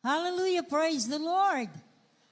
Hallelujah, praise the Lord.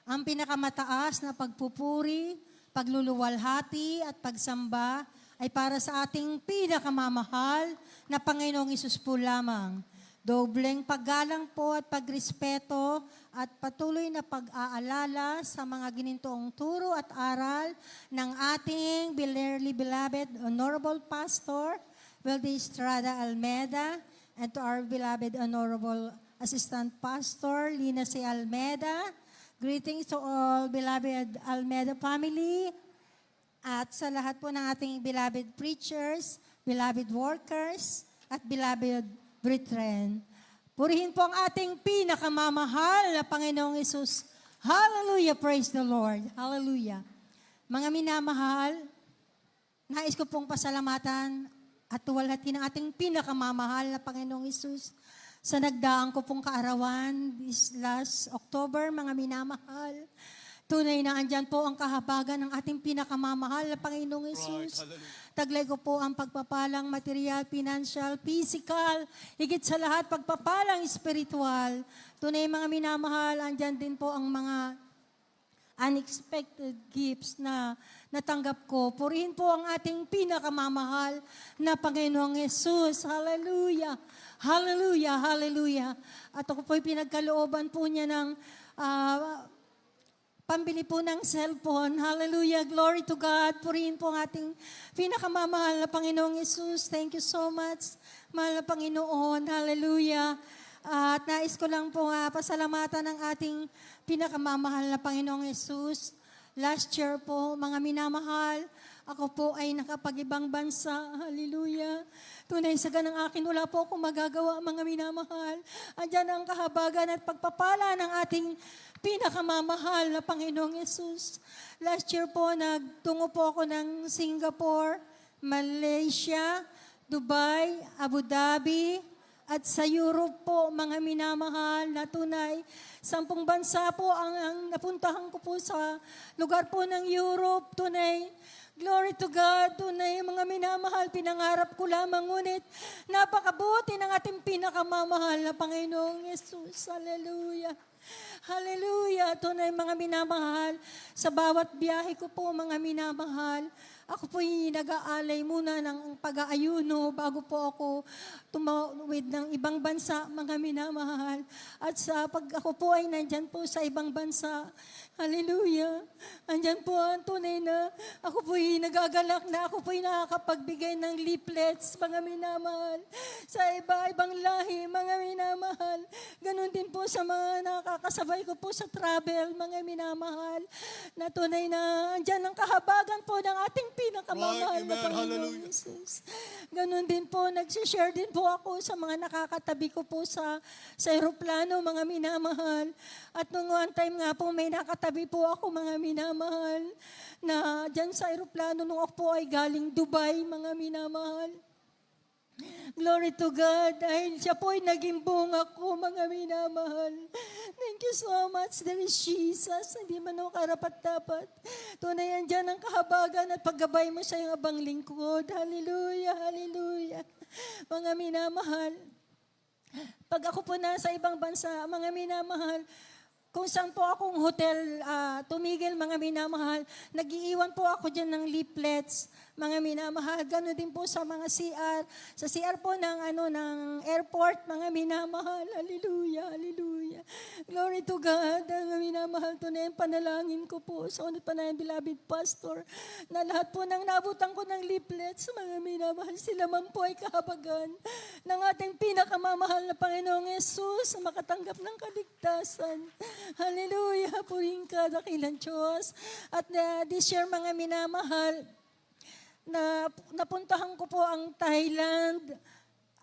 Ang pinakamataas na pagpupuri, pagluluwalhati at pagsamba ay para sa ating pinakamamahal na Panginoong Isus po lamang. Dobleng paggalang po at pagrespeto at patuloy na pag-aalala sa mga ginintoong turo at aral ng ating dearly beloved Honorable Pastor Wildy Estrada Almeda and to our beloved Honorable Assistant Pastor Lina C. Almeda. Greetings to all beloved Almeda family at sa lahat po ng ating beloved preachers, beloved workers, at beloved brethren. Purihin po ang ating pinakamamahal na Panginoong Isus. Hallelujah! Praise the Lord! Hallelujah! Mga minamahal, nais ko pong pasalamatan at tuwalhati ng ating pinakamamahal na Panginoong Isus sa nagdaang ko pong kaarawan this last October, mga minamahal. Tunay na andyan po ang kahabagan ng ating pinakamamahal na Panginoong Isus. Taglay ko po ang pagpapalang material, financial, physical, higit sa lahat pagpapalang spiritual. Tunay mga minamahal, andyan din po ang mga unexpected gifts na natanggap ko. Purihin po ang ating pinakamamahal na Panginoong Yesus. Hallelujah! Hallelujah! Hallelujah! At ako po'y pinagkalooban po niya ng pambili po ng cellphone. Hallelujah! Glory to God! Purihin po ang ating pinakamamahal na Panginoong Yesus. Thank you so much, mahal na Panginoon. Hallelujah! At nais ko lang po pasalamatan ng ating pinakamamahal na Panginoong Yesus. Last year po, mga minamahal, ako po ay nakapag-ibang bansa. Hallelujah. Tunay sa ganang akin, wala po akong magagawa, mga minamahal. Andyan ang kahabagan at pagpapala ng ating pinakamamahal na Panginoong Yesus. Last year po, nagtungo po ako ng Singapore, Malaysia, Dubai, Abu Dhabi, at sa Europe po, mga minamahal na tunay. 10 bansa po ang napuntahan ko po sa lugar po ng Europe. Tunay, glory to God. Tunay, mga minamahal, pinangarap ko lamang. Ngunit, napakabuti ng ating pinakamamahal na Panginoong Yesus. Hallelujah. Hallelujah. Tunay, mga minamahal, sa bawat biyahe ko po, mga minamahal, ako po'y nag-aalay muna ng pag-aayuno bago po ako tumawid ng ibang bansa, mga minamahal. At pag ako po ay nandyan po sa ibang bansa, hallelujah, andyan po ang tunay na ako po'y nagagalak na ako po'y nakakapagbigay ng leaflets, mga minamahal, sa iba-ibang lahi, mga minamahal. Ganon din po sa mga nakakasabay ko po sa travel, mga minamahal, na tunay na andyan ang kahabagan po ng ating pinakamamahal na Panginoon Jesus. Ganon din po, nagsishare din po ako sa mga nakakatabi ko po sa aeroplano, mga minamahal. At nung one time nga po, may nakatabi po ako, mga minamahal, na dyan sa aeroplano nung ako po ay galing Dubai, mga minamahal. Glory to God. Dahil siya po ay naging bunga ko, mga minamahal. Thank you so much. There is Jesus. Hindi man ako karapat-dapat. Tunay yan dyan ang kahabagan at paggabay mo sa iyong abang lingkod. Hallelujah, hallelujah. Mga minamahal. Pag ako po nasa ibang bansa, mga minamahal, kung saan po akong hotel tumigil, mga minamahal, nag-iiwan po ako dyan ng leaflets, mga minamahal. Gano'n din po sa mga CR. Sa CR po ng airport, mga minamahal. Hallelujah, hallelujah. Glory to God. Mga minamahal, to na yung panalangin ko po sa unit pa na yung beloved pastor, na lahat po nang nabutan ko ng leaflets, mga minamahal, sila man po ay kahabagan ng ating pinakamamahal na Panginoong Yesus na makatanggap ng kaligtasan. Hallelujah, puring ka, dakilang Diyos. At this year, mga minamahal, napuntahan ko po ang Thailand,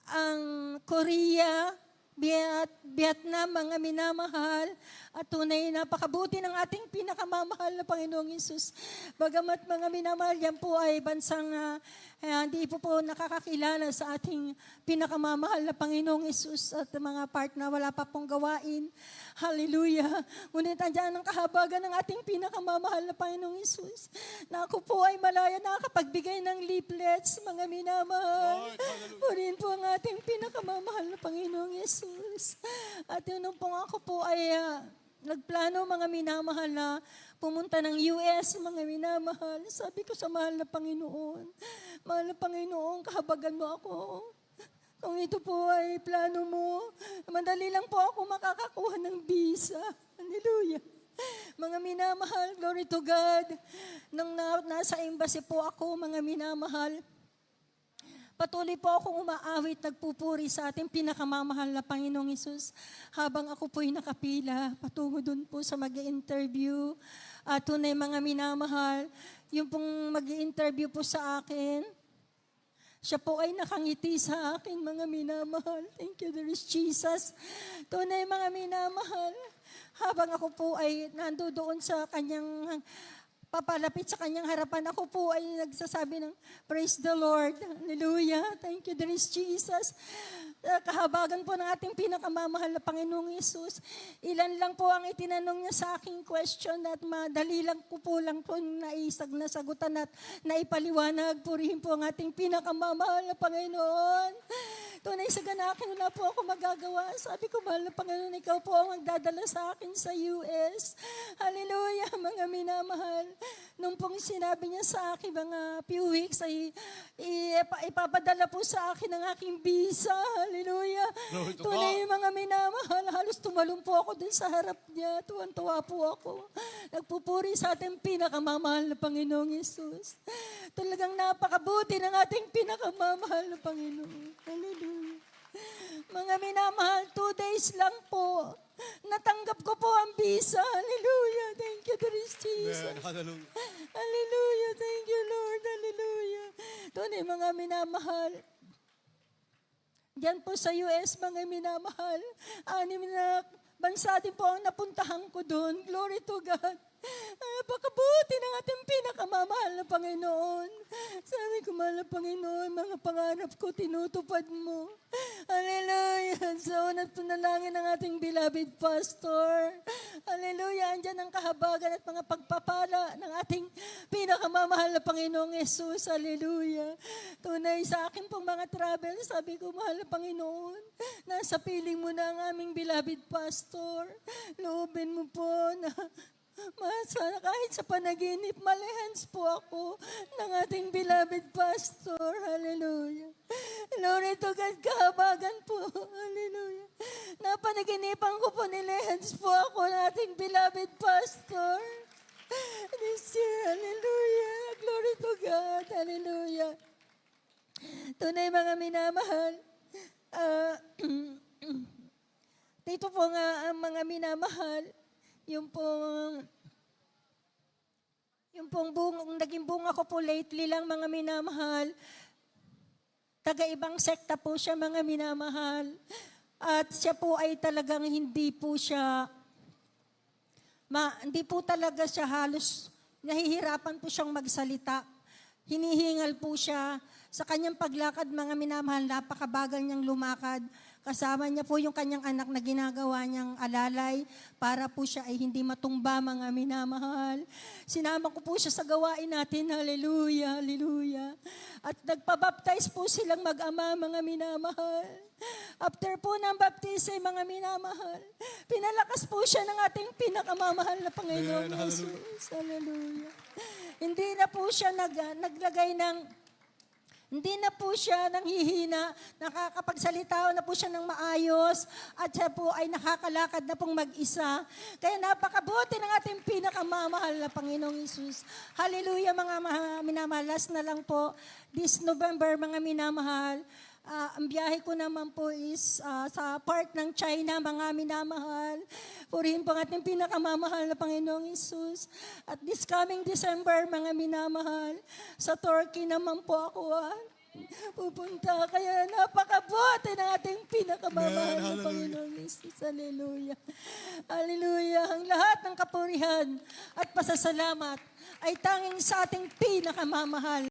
ang Korea, Vietnam, mga minamahal, at tunay napakabuti ng ating pinakamamahal na Panginoong Yesus. Bagamat mga minamahal, yan po ay bansang hindi po nakakakilala sa ating pinakamamahal na Panginoong Yesus at mga part na wala pa pong gawain. Hallelujah. Ngunit andyan ang kahabagan ng ating pinakamamahal na Panginoong Yesus, na ako po ay malaya nakakapagbigay ng leaflets, mga minamahal. Punin po ang ating pinakamamahal na Panginoong Yesus. Jesus. At yun nung po ako po ay nagplano, mga minamahal, na pumunta ng US, mga minamahal. Sabi ko sa mahal na Panginoon, mahal na Panginoon, kahabagan mo ako. Kung ito po ay plano mo, madali lang po ako makakakuha ng visa. Hallelujah. Mga minamahal, glory to God. Nung nasa embassy po ako, mga minamahal, patuloy po akong umaawit, nagpupuri sa ating pinakamamahal na Panginoong Hesus. Habang ako po'y nakapila, patungo dun po sa mag-i-interview. At tunay, mga minamahal, yung pong mag-i-interview po sa akin, siya po ay nakangiti sa akin, mga minamahal. Thank you, there is Jesus. Tunay, mga minamahal, habang ako po ay nandoon sa kanyang papalapit sa kanyang harapan, ako po ay nagsasabi ng praise the Lord. Hallelujah. Thank you, there is Jesus. Kahabagan po ng ating pinakamamahal na Panginoong Hesus. Ilan lang po ang itinanong niya sa aking question at madali lang po lang po nasagutan at naipaliwanag. Purihin po ang ating pinakamamahal na Panginoon. Tunay sa ganakin, wala po ako magagawa. Sabi ko, mahal na Panginoon, ikaw po ang magdadala sa akin sa US. Hallelujah, mga minamahal. Nung pong sinabi niya sa akin, mga few weeks, ay ipapadala po sa akin ang aking visa. Hallelujah. Tunay, mga minamahal, halos tumalong po ako din sa harap niya. Tuwan-tuwa po ako. Nagpupuri sa ating pinakamamahal na Panginoong Hesus. Talagang napakabuti ng ating pinakamamahal na Panginoon. Hallelujah. Mga minamahal, 2 days lang po. Natanggap ko po ang visa. Hallelujah. Thank you, there is Jesus. Amen. Hallelujah. Hallelujah. Thank you, Lord. Hallelujah. Tunay, mga minamahal. Diyan po sa US, mga minamahal. 6 na bansa din po ang napuntahan ko doon. Glory to God. Napakabuti ng ating pinakamamahal na Panginoon. Sabi ko, mahal na Panginoon, mga pangarap ko, tinutupad mo. Hallelujah. Sa unat panalangin ng ating beloved pastor. Hallelujah. Andyan ang kahabagan at mga pagpapala ng ating pinakamamahal na Panginoong Yesus. Hallelujah. Tunay sa akin pong mga travel, sabi ko, mahal na Panginoon, nasa piling mo na ang aming beloved pastor. Loobin mo po na sana kahit sa panaginip, malehans po ako ng ating beloved pastor. Hallelujah. Glory to God, kahabagan po. Hallelujah. Napanaginipan ko po, nilehans po ako ng ating beloved pastor. This year, hallelujah. Glory to God. Hallelujah. Tunay, mga minamahal. Dito po nga ang mga minamahal, yung pong naging bunga ko po lately lang, mga minamahal. Taga-ibang sekta po siya, mga minamahal. At siya po ay talagang hindi po talaga siya halos, nahihirapan po siyang magsalita. Hinihingal po siya. Sa kanyang paglakad, mga minamahal, napakabagal niyang lumakad. Kasama niya po yung kanyang anak na ginagawa niyang alalay para po siya ay hindi matumba, mga minamahal. Sinama ko po siya sa gawain natin. Hallelujah, hallelujah. At nagpabaptize po silang mag-ama, mga minamahal. After po ng baptism, mga minamahal, pinalakas po siya ng ating pinakamamahal na Panginoon Jesus. Hallelujah. Hindi na po siya naglagay ng Hindi na po siya nanghihina, nakakapagsalita na po siya ng maayos, at siya po ay nakakalakad na pong mag-isa. Kaya napakabuti ng ating pinakamamahal na Panginoong Hesus. Hallelujah, mga minamahal. Last na lang po, this November, mga minamahal, ang biyahe ko naman po is sa part ng China, mga minamahal. Purihin po ang ating pinakamamahal na Panginoong Hesus. At this coming December, mga minamahal, sa Turkey naman po ako pupunta. Kaya napakabuti ng ating pinakamamahal na Panginoong Hesus. Hallelujah. Hallelujah. Ang lahat ng kapurihan at pasasalamat ay tanging sa ating pinakamamahal